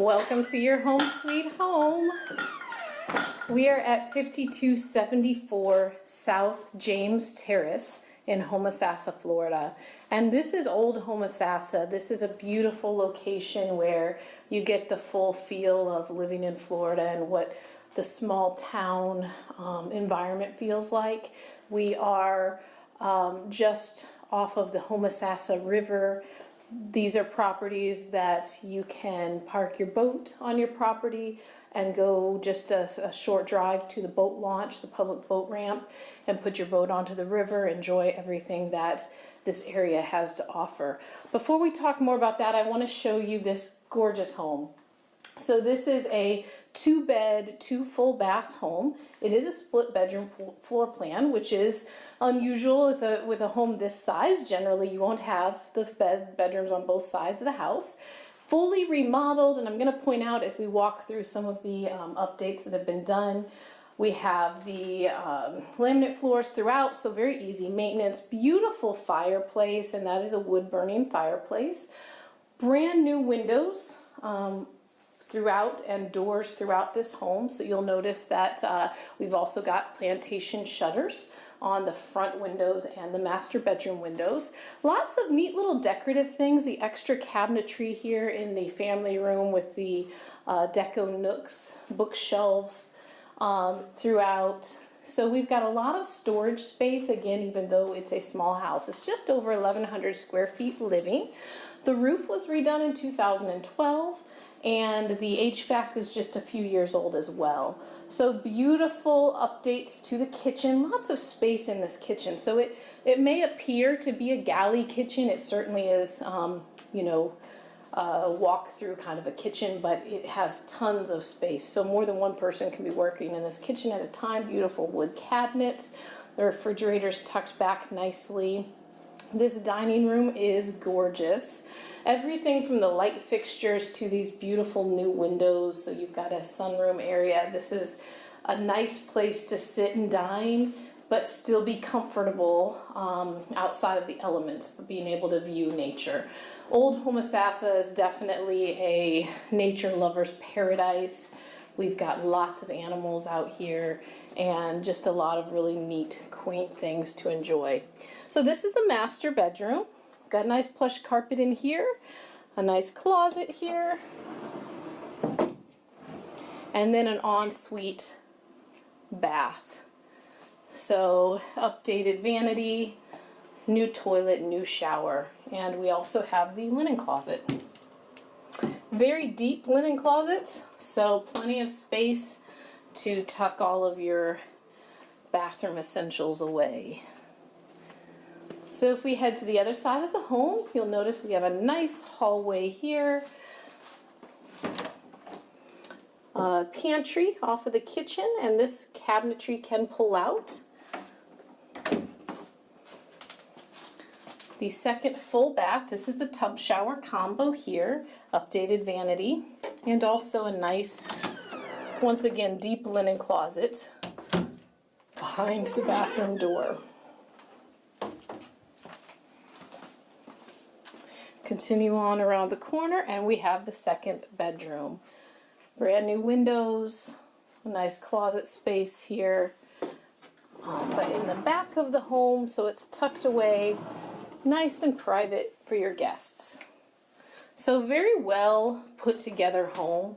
Welcome to your home sweet home. We are at 5274 South James Terrace in Homosassa, Florida. And this is old Homosassa. This is a beautiful location where you get the full feel of living in Florida and what the small town environment feels like. We are just off of the Homosassa River. These are properties that you can park your boat on your property and go just a short drive to the boat launch, the public boat ramp, and put your boat onto the river, enjoy everything that this area has to offer. Before we talk more about that, I want to show you this gorgeous home. So this is a 2-bed, 2 full bath home. It is a split bedroom floor plan, which is unusual with a home this size. Generally, you won't have the bedrooms on both sides of the house. Fully remodeled, and I'm going to point out as we walk through some of the updates that have been done. We have the laminate floors throughout, so very easy maintenance. Beautiful fireplace, and that is a wood-burning fireplace. Brand new windows throughout and doors throughout this home. So you'll notice that we've also got plantation shutters on the front windows and the master bedroom windows. Lots of neat little decorative things. The extra cabinetry here in the family room with the deco nooks, bookshelves throughout. So we've got a lot of storage space, again, even though it's a small house. It's just over 1,100 square feet living. The roof was redone in 2012. And the HVAC is just a few years old as well. So beautiful updates to the kitchen. Lots of space in this kitchen. So it may appear to be a galley kitchen. It certainly is, a walk-through kind of a kitchen, but it has tons of space. So more than one person can be working in this kitchen at a time. Beautiful wood cabinets. The refrigerator's tucked back nicely. This dining room is gorgeous. Everything from the light fixtures to these beautiful new windows. So you've got a sunroom area. This is a nice place to sit and dine, but still be comfortable outside of the elements, but being able to view nature. Old Homosassa is definitely a nature lover's paradise. We've got lots of animals out here and just a lot of really neat, quaint things to enjoy. So this is the master bedroom. Got a nice plush carpet in here, a nice closet here, and then an ensuite bath. So updated vanity, new toilet, new shower, and we also have the linen closet. Very deep linen closets, so plenty of space to tuck all of your bathroom essentials away. So if we head to the other side of the home, you'll notice we have a nice hallway here. Pantry off of the kitchen, and this cabinetry can pull out. The second full bath, this is the tub shower combo here, updated vanity, and also a nice, once again, deep linen closet behind the bathroom door. Continue on around the corner, and we have the second bedroom. Brand new windows, a nice closet space here, but in the back of the home, so it's tucked away, nice and private for your guests. So very well put together home,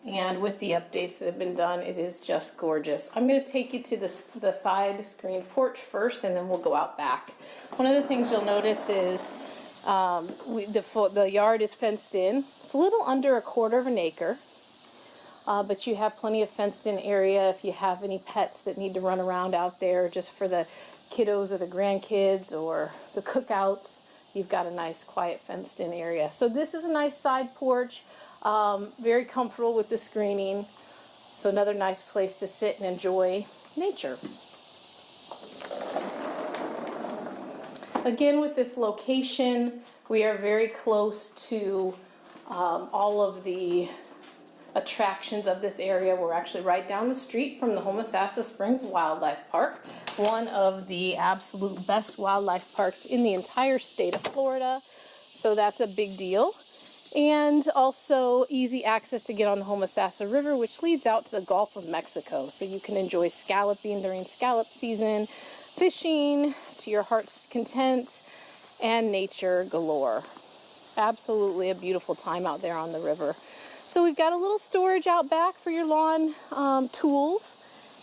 and with the updates that have been done, it is just gorgeous. I'm going to take you to the side screen porch first, and then we'll go out back. One of the things you'll notice is the yard is fenced in. It's a little under 1/4 of an acre, but you have plenty of fenced in area if you have any pets that need to run around out there just for the kiddos or the grandkids or the cookouts. You've got a nice quiet fenced in area. So this is a nice side porch, very comfortable with the screening. So another nice place to sit and enjoy nature. Again, with this location, we are very close to all of the attractions of this area. We're actually right down the street from the Homosassa Springs Wildlife Park, one of the absolute best wildlife parks in the entire state of Florida. So that's a big deal. and also easy access to get on the Homosassa River, which leads out to the Gulf of Mexico. So you can enjoy scalloping during scallop season, fishing to your heart's content, and nature galore. Absolutely a beautiful time out there on the river. So we've got a little storage out back for your lawn tools,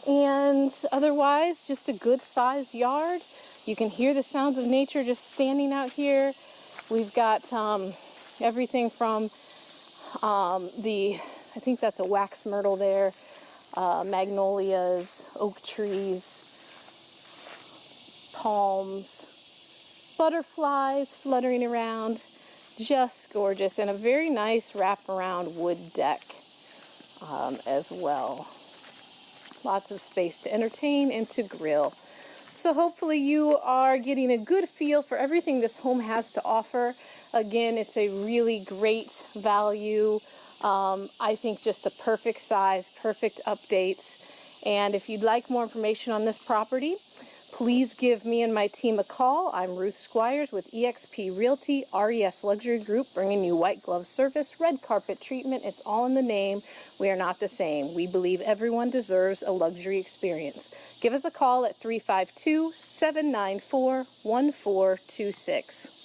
and otherwise just a good sized yard. You can hear the sounds of nature just standing out here. We've got everything from I think that's a wax myrtle there, magnolias, oak trees, palms, butterflies fluttering around. Just gorgeous, and a very nice wraparound wood deck as well. Lots of space to entertain and to grill. So hopefully you are getting a good feel for everything this home has to offer. Again, it's a really great value. I think just the perfect size, perfect updates. And if you'd like more information on this property, please give me and my team a call. I'm Ruth Squires with eXp Realty, RES Luxury Group, bringing you white glove service, red carpet treatment. It's all in the name. We are not the same. We believe everyone deserves a luxury experience. Give us a call at 352-794-1426.